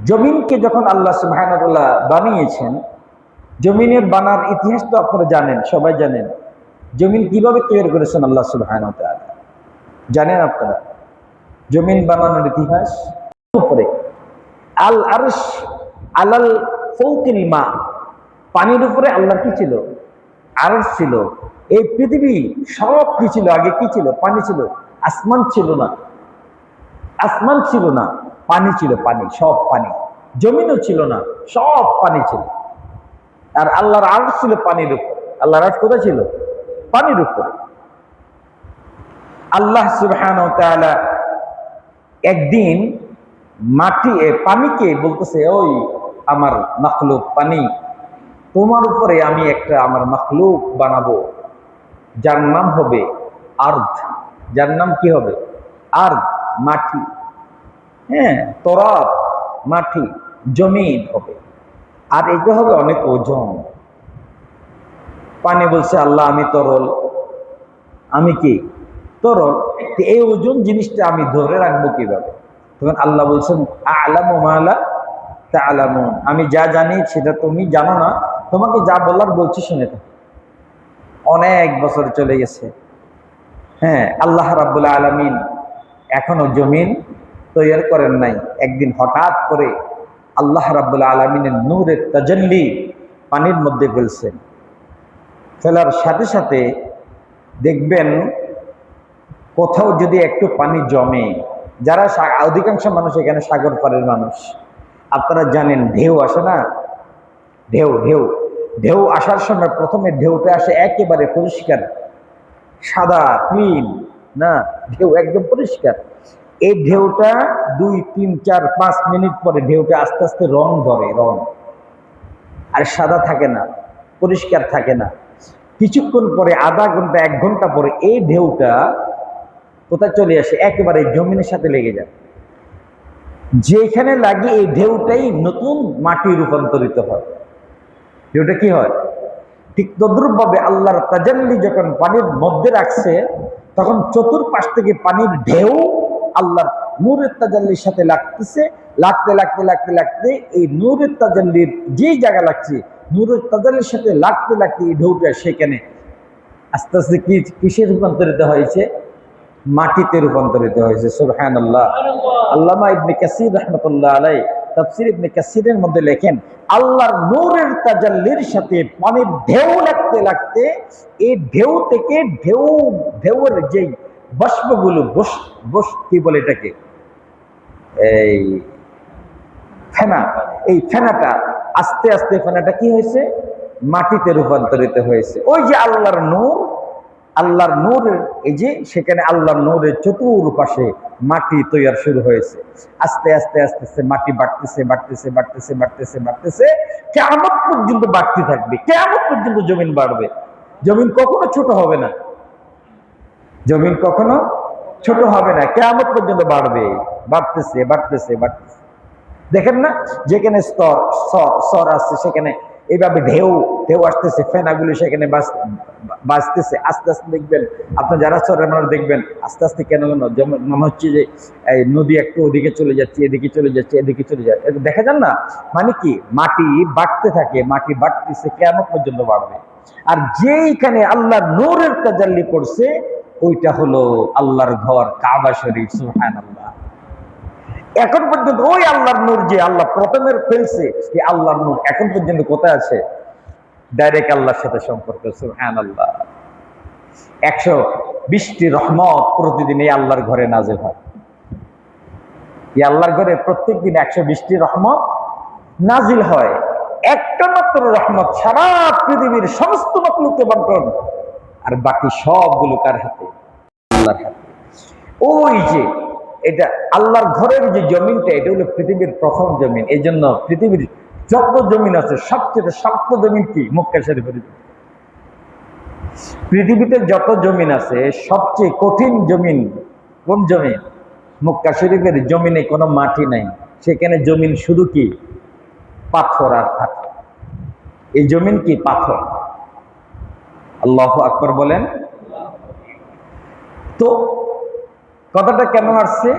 জমিনকে যখন আল্লাহ সুবহানাহু ওয়া তাআলা বানিয়েছেন, জমিনের বানার ইতিহাস তো আপনারা জানেন, সবাই জানেন। জমিন কিভাবে তৈরি করেছেন আল্লাহ সুবহানাহু ওয়া তাআলা জানেন আপনারা? জমিন বানানোর ইতিহাস উপরে আল আরশ আলাল ফাওকিল মা, পানির উপরে আল্লাহর কি ছিল? আরশ ছিল। এই পৃথিবী সব কি ছিল? আগে কি ছিল? পানি ছিল। আসমান ছিল না, আসমান ছিল না, পানি ছিল, পানি, সব পানি। জমিনও ছিল না, সব পানি ছিল। আর আল্লাহর আরশ ছিল পানির উপর। আল্লাহর আরশ কোথায় ছিল? পানির উপর। আল্লাহ সুবহানাহু ওয়া তাআলা একদিন পানিকে বলতেছে, ওই আমার মাখলুক পানি, তোমার উপরে আমি একটা আমার মাখলুক বানাবো, যার নাম হবে আরদ। যার নাম কি হবে? আরদ, মাটি। হ্যাঁ, তরাব, মাটি, জমিন হবে। আর এটা হবে অনেক ওজন। পানি বলছে, আল্লাহ আমি তরল, আমি কি তরল, এই ওজন জিনিসটা আমি ধরে রাখবো কিভাবে? তখন আল্লাহ বলছেন, আ'লামু মা লা তা'লামুন, আমি যা জানি সেটা তুমি জানো না, তোমাকে যা বলার বলছি শুনে থাকো। অনেক বছর চলে গেছে। হ্যাঁ, আল্লাহ রাব্বুল আলামিন এখনো জমিন তৈরি করেন নাই। একদিন হঠাৎ করে আল্লাহ রাব্বুল আলামিনের নূরের তাজাল্লি পানির মধ্যে ফেলছেন। ফেলার সাথে সাথে দেখবেন কোথাও যদি একটু পানি জমে, যারা অধিকাংশ মানুষ এখানে সাগর পাড়ের মানুষ, আপনারা জানেন ঢেউ আসে না? ঢেউ ঢেউ ঢেউ আসার সময় প্রথমে ঢেউটা আসে একেবারে পরিষ্কার, সাদা ক্লিন, না, ঢেউ একদম পরিষ্কার। এই ঢেউটা 2, 3, 4, 5 মিনিট পরে ঢেউটা আস্তে আস্তে রং ধরে, রং, আর সাদা থাকে না, পরিষ্কার থাকে না। কিছুক্ষণ পরে, আধা ঘন্টা 1 ঘন্টা পরে এই ঢেউটা কোথায় চলে আসে? একেবারে জমিনের সাথে লেগে যায়। যেখানে লাগে এই ঢেউটাই নতুন মাটি রূপান্তরিত হয়। ঢেউটা কি হয়? ঠিক তদ্রুপ ভাবে আল্লাহর তাজাল্লি যখন পানির মধ্যে রাখছে, তখন চতুর্পাশ থেকে পানির ঢেউ আল্লাহর নূরের তাজাল্লির সাথে লাগতেছে। লাগতে লাগতে লাগতে লাগতে এই নূরের তাজাল্লির যেই জায়গা লাগছে, নূরের তাজাল্লির সাথে লাগতে লাগতে এই ঢেউটা সেখানে আস্তে আস্তে কিসে রূপান্তরিত হয়েছে? মাটিতে রূপান্তরিত হয়েছে। সুবহানাল্লাহ। আল্লামা ইবনে কাসির রাহমাতুল্লাহ আলাইহি তাফসীর ইবনে কাসিরের মধ্যে লেখেন, আল্লাহর নূরের তাজাল্লির সাথে পানির ঢেউ লাগতে লাগতে এই ঢেউ থেকে ঢেউয়ের যেই বাষ্পগুলো, কি বলে এটাকে, এই ফেনা, এই ফেনাটা আস্তে আস্তে ফেনাটা কি হয়েছে? মাটিতে রূপান্তরিত হয়েছে। ওই যে আল্লাহর নূর, আল্লাহর নূরের এই যে সেখানে আল্লাহর নূরের চতুর্পাশে মাটি তৈরি শুরু হয়েছে। আস্তে আস্তে আস্তে আস্তে মাটি বাড়তেছে বাড়তেছে বাড়তেছে বাড়তেছে বাড়তেছে, কিয়ামত পর্যন্ত বাড়তে থাকবে। কিয়ামত পর্যন্ত জমিন বাড়বে। জমিন কখনো ছোট হবে না, জমিন কখনো ছোট হবে না, কিয়ামত পর্যন্ত বাড়বে, বাড়তেছে বাড়তেছে বাড়তেছে। দেখেন না, যেখানে স্তর স্তর আসছে সেখানে এইভাবে ঢেউ ঢেউ আসতেছে, ফেনাগুলি সেখানে বাঁচতেছে। আস্তে আস্তে দেখবেন, আপনার যারা স্তরের মানুষ দেখবেন আস্তে আস্তে কেন যেমন মনে হচ্ছে যে এই নদী একটু ওদিকে চলে যাচ্ছে, এদিকে চলে যাচ্ছে, এদিকে চলে যাচ্ছে, দেখা যান না? মানে কি, মাটি বাড়তে থাকে, মাটি বাড়তেছে, কিয়ামত পর্যন্ত বাড়বে। আর যেইখানে আল্লাহর নূরের তাজাল্লি পড়ছে, ওইটা হলো আল্লাহর ঘর কাবা শরীফ। সুবহানাল্লাহ। এখন পর্যন্ত ওই আল্লাহর নূর যে আল্লাহ প্রথমের ফেলছে, এই আল্লাহর নূর এখন পর্যন্ত কোথায় আছে? ডাইরেক্ট আল্লাহর সাথে সম্পর্ক। সুবহানাল্লাহ। 120টি রহমত প্রতিদিন এই আল্লাহর ঘরে নাযিল হয়। এই আল্লাহর ঘরে প্রত্যেকদিন 120টি রহমত নাযিল হয়। একটা মাত্র রহমত সারা পৃথিবীর সমস্ত মাখলুককে বন্টন, আর বাকি সবগুলো কার হাতে? আল্লাহর হাতে। ওই যে এটা আল্লাহর ঘরের যে জমিনটা, এটা হলো পৃথিবীর প্রথম জমিন। এই জন্য পৃথিবীর যত জমিন আছে সবচেয়ে শক্ত জমিন কি? মক্কা শরীফের। পৃথিবীতে যত জমিন আছে সবচেয়ে কঠিন জমিন কোন জমিন? মক্কা শরীফের জমিনে কোনো মাটি নাই, সেখানে জমিন শুধু কি? পাথর আর পাথর। এই জমিন কি? পাথর। আল্লাহু আকবার বলেন। তো কথাটা কেন আসছে?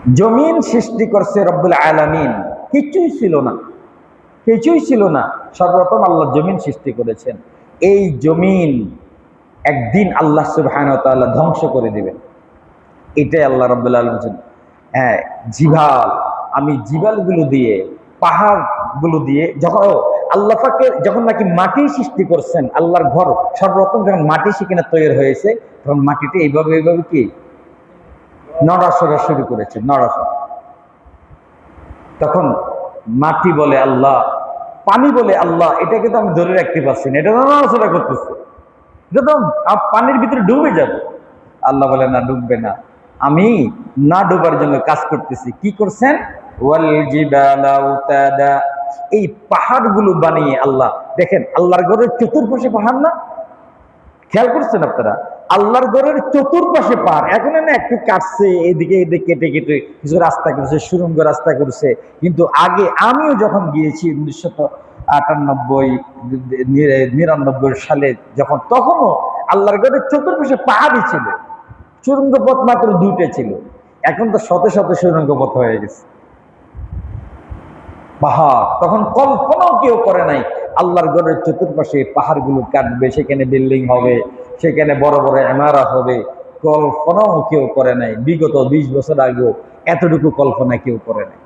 জমিন সৃষ্টি করছে রব্বুল আলামিন, কিছুই ছিল না, কিছুই ছিল না, সর্বপ্রথম আল্লাহ জমিন সৃষ্টি করেছেন। এই জমিন একদিন আল্লাহ সুবহানাহু ওয়া তাআলা ধ্বংস করে দিবেন, এটাই আল্লাহ রাব্বুল আলামিন বলেছেন। হ্যাঁ, জিবাল, আমি জিবালগুলো দিয়ে, পাহাড়গুলো দিয়ে, যখন আল্লাহ পাকের যখন নাকি মাটি সৃষ্টি করছেন, আল্লাহর ঘর সর্বপ্রথম যখন মাটি সেখানে তৈরি হয়েছে, তখন মাটিটা এইভাবে এইভাবে কি নড়াচড়া শুরু করেছে, নড়াচড়া। তখন মাটি বলে আল্লাহ, পানি বলে আল্লাহ, এটাকে তো আমি ধরে রাখতে পারছি না, এটা তো নড়াচড়া করতেছে, এটা তো পানির ভিতরে ডুবে যাবে। আল্লাহ বলে না, ডুববে না, আমি না ডুবার জন্য কাজ করতেছি। কি করছেন? ওয়াল জিবালা আওতাদা, এই পাহাড়গুলো বানিয়ে আল্লাহ, দেখেন আল্লাহর ঘরের চতুর্পাশে পাহাড় না, খেয়াল করছেন আপনারা? আল্লাহর ঘরের চতুর্পাশে পাহাড়, এখন না একটু কাটছে, এদিকে এদিকে কেটে কেটে কিছু রাস্তা করছে, সুড়ঙ্গ রাস্তা করছে। কিন্তু আগে আমিও যখন গিয়েছি 1998-99 সালে, যখন, তখনও আল্লাহর ঘরের চতুর্পাশে পাহাড়ই ছিল, সুড়ঙ্গ পথ মাত্র 2টা ছিল। এখন তো শত শত সুড়ঙ্গ পথ হয়ে গেছে। পাহাড় তখন কল্পনাও কেউ করে নাই আল্লাহর ঘরের চতুর্পাশে পাহাড়গুলো কাটবে, সেখানে বিল্ডিং হবে, সেখানে বড় বড় ইমারত হবে, কল্পনাও কেউ করে নাই। বিগত 20 বছর আগেও এতটুকু কল্পনা কেউ করে নাই।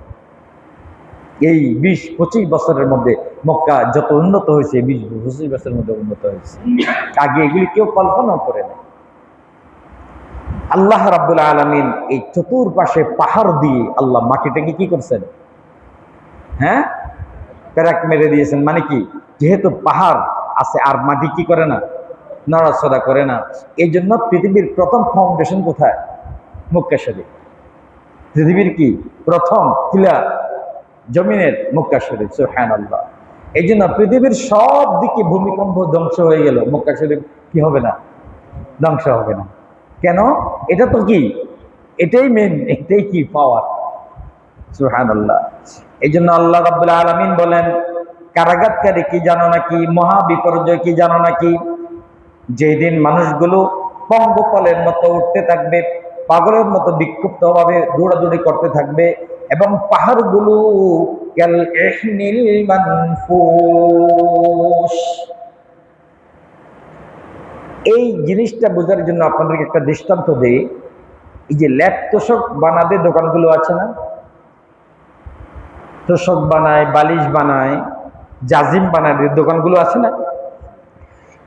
এই 20-25 বছরের মধ্যে মক্কা যত উন্নত হয়েছে, 20-25 বছরের মধ্যে উন্নত হয়েছে, আগে এগুলি কেউ কল্পনাও করে নাই। আল্লাহ রাব্বুল আলামিন এই চতুর্পাশে পাহাড় দিয়ে আল্লাহ মাটিটাকে কি করছেন? হ্যাঁ, প্যারাক মেরে দিয়েছেন। মানে কি, যেহেতু পাহাড় আছে আর মাটি কি করে না, নড়াচড়া করে না। এই জন্য পৃথিবীর প্রথম ফাউন্ডেশন কোথায়? মক্কা শরীফ। পৃথিবীর কি প্রথম টিলা জমিনের মক্কা শরীফ। সুবহানাল্লাহ। এই জন্য পৃথিবীর সব দিকে ভূমিকম্প ধ্বংস হয়ে গেল, মক্কা শরীফ কি হবে না? ধ্বংস হবে না। কেন? এটা তো কি, এটাই মেন, এটাই কি পাওয়ার। সুবহানাল্লাহ। এই জন্য আল্লাহ রাব্বুল আলামিন বলেন, কারাগাতকারী কি জানো নাকি, মহা বিপর্যয় কি জানো নাকি, যেদিন মানুষগুলো পঙ্গপালের মতো উঠতে থাকবে, পাগলের মতো বিক্ষুব্ধ ভাবে দৌড়াদৌড়ি করতে থাকবে, এবং পাহাড়গুলো কাল ইহনিল মানফুশ। এই জিনিসটা বোঝার জন্য আপনাদেরকে একটা দৃষ্টান্ত দেই। এই যে ল্যাপ তোষক বানাতে দোকানগুলো আছে না, তোষক বানায়, বালিশ বানায়, জাজিম বানায়, দোকানগুলো আছে না,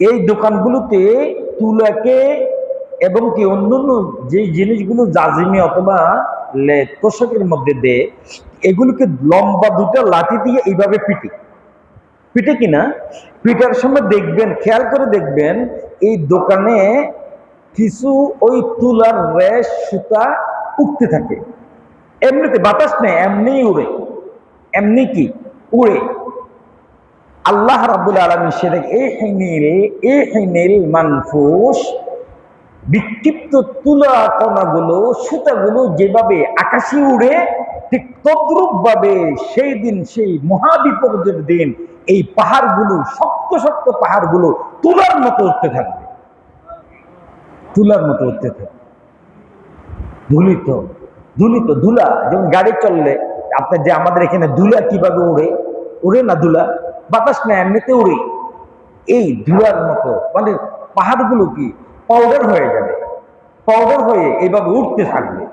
এই দোকানগুলোতে তুলাকে এবং কি অন্যান্য যে জিনিসগুলো জাজিমে অথবা তোষকের মধ্যে দেয়, এগুলোকে লম্বা 2টা লাঠি দিয়ে এইভাবে পিটে পিটে কিনা, পিটার সময় দেখবেন, খেয়াল করে দেখবেন, এই দোকানে কিছু ওই তুলার রেশ সুতা উঠতে থাকে। এমনিতে বাতাস নেই, এমনি উড়ে, এমনি কি উড়ে। আল্লাহ রাব্বুল আলামিন সেটা ইহনিল মানফুশ, বিক্ষিপ্ত তুলা কণাগুলো, সুতাগুলো যেভাবে আকাশে উড়ে, ঠিক তদ্রুপ ভাবে সেই দিন, সেই মহাবিপর্যয়ের দিন, এই পাহাড়গুলো, শক্ত শক্ত পাহাড়গুলো তুলার মতো উঠতে থাকবে, তুলার মতো উঠতে থাকবে। ধুলিত ধুলিত ধুলা, যেমন গাড়ি চললে আপনার যে আমাদের এখানে ধুলা কিভাবে উড়ে, উড়ে না ধুলা, বাতাস না, এমনিতে উড়ে। এই ধুলার মতো, মানে পাহাড়গুলো কি পাউডার হয়ে যাবে, পাউডার হয়ে এইভাবে উঠতে থাকবে।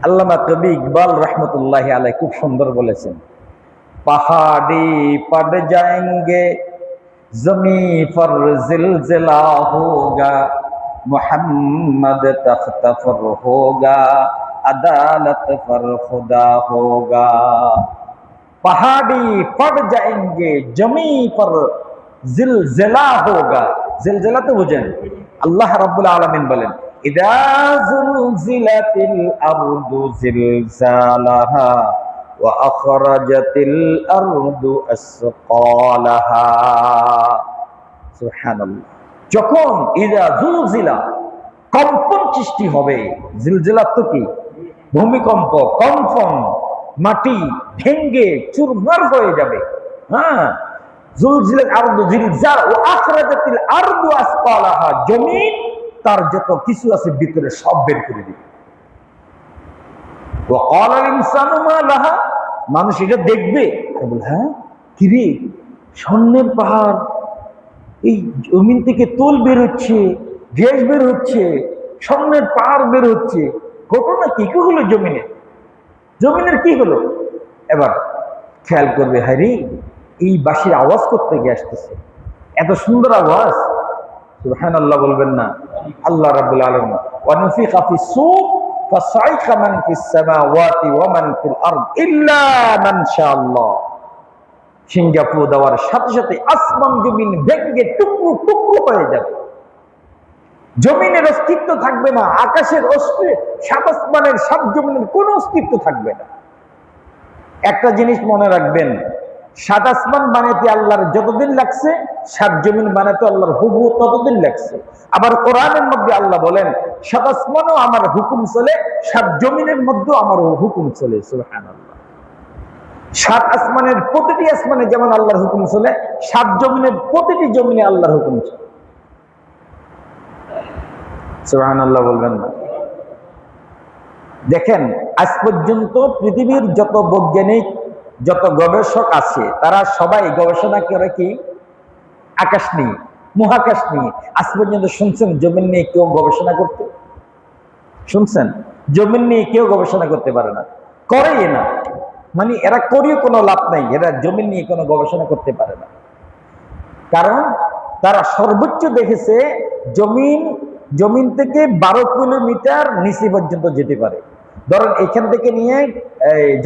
আল্লামা কবি ইকবাল রহমতুল্লাহ আলাইহি খুব সুন্দর বলেছেন, পাহাড়ি পড় যায়েঙ্গে জমি पर जिलजिला होगा, मोहम्मद तख्त पर होगा, अदालत पर खुदा होगा। पहाड़ी पड़ जाएंगे जमी पर जिलजिला होगा। जिलजिला तो बुझेन, আল্লাহ রাব্বুল আলামিন বলেন, ইদা যুলজিলাতিল আরদু জিলজালাহা ওয়া আখরাজাতিল আরদু আসকালাহা। সুবহানাল্লাহ। যখন ইদা যুলজিলা, কম্পন সৃষ্টি হবে, জিলজিলা তো কি ভূমিকম্প, কম্পন, মাটি ভেঙ্গে চুরমার হয়ে যাবে। হ্যাঁ, যুলজিলাত আরদু জিলজাল ওয়া আখরাজাতিল আরদু আসকালাহা, জমিন তার যত কিছু আছে ভিতরে সব বের করে দিবে। ওয়াকাল আল ইনসানু মা লাহা, মানুষ এটা দেখবে আর বলে, হ্যাঁ কিরে, স্বর্ণের পাহাড়, এই জমিন থেকে তোল বের হচ্ছে, গ্যাস বের হচ্ছে, স্বর্ণের পাহাড় বের হচ্ছে, ঘটনা কি কি হলো জমিনে, জমিনের কি হলো? এবার খেয়াল করবে, হ্যাঁ রে, এই বাঁশির আওয়াজ করতে গিয়ে আসতেছে, এত সুন্দর আওয়াজ, সুবহানাল্লাহ বলবেন না? আল্লাহ রাব্বুল আলামিন ওয়া নুফিখা ফিস সূর ফাসাইকা মান ফিস সামাওয়াতি ওয়া মান ফিল আরদ ইল্লা মান শাআল্লাহ। সিঙ্গাফু দেওয়ার সাথে সাথে আসমান জমিন ভেঙে টুকরো টুকরো হয়ে যাবে, জমিনের অস্তিত্ব থাকবে না, আকাশের সাত আসমানের সাত জমিনের কোনো অস্তিত্ব থাকবে না। একটা জিনিস মনে রাখবেন, সাত আসমান বানাতে আল্লাহর যতদিন লাগছে, সাত জমিন বানাতে আল্লাহর হুবহু ততদিন লাগছে। আবার কোরআনের মধ্যে আল্লাহ বলেন, সাত আসমানও আমার হুকুম চলে, সাত জমিনের মধ্যেও আমার হুকুম চলে। সুবহানাল্লাহ। সাত আসমানের প্রতিটি আসমানে যেমন আল্লাহর হুকুম চলে, সাত জমিনের প্রতিটি জমিনে আল্লাহর হুকুম চলে। সুবহানাল্লাহ বলবেন না? দেখেন, আজ পর্যন্ত পৃথিবীর যত বৈজ্ঞানিক, যত গবেষক আছে, তারা সবাই গবেষণা করে কি আকাশ নিয়ে, মহাকাশ নিয়ে। আজ পর্যন্ত শুনছেন জমিন নিয়ে কেউ গবেষণা করতে? শুনছেন? জমিন নিয়ে কেউ গবেষণা করতে পারে না, করেই না, মানে এরা করিও কোনো লাভ নাই, এরা জমিন নিয়ে কোনো গবেষণা করতে পারে না। কারণ তারা সর্বোচ্চ দেখেছে জমিন থেকে 12 কিলোমিটার নিচে পর্যন্ত যেতে পারে। ধরেন এখান থেকে নিয়ে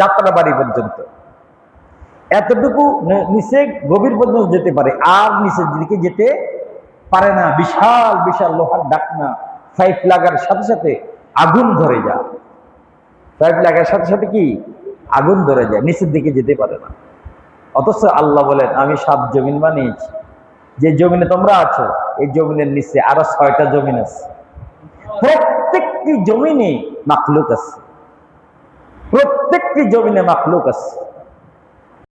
যাত্রাবাড়ি পর্যন্ত এতটুকু নিচে গভীর পর্যন্ত যেতে পারে, আর নিচের দিকে যেতে পারে না। বিশাল বিশাল লোহার ডাকনা, পাইপ লাগার সাথে সাথে আগুন ধরে যায়, পাইপ লাগার সাথে সাথে কি আগুন ধরে যায়, নিচের দিকে যেতে পারে না। অথচ আল্লাহ বলেন, আমি 7 জমিন বানিয়েছি, যে জমিনে তোমরা আছো এই জমিনের নিচে আরো 6টা জমিন আছে। প্রত্যেকটি জমিনে মাখলুক আছে, প্রত্যেকটি জমিনে মাখলুক আছে।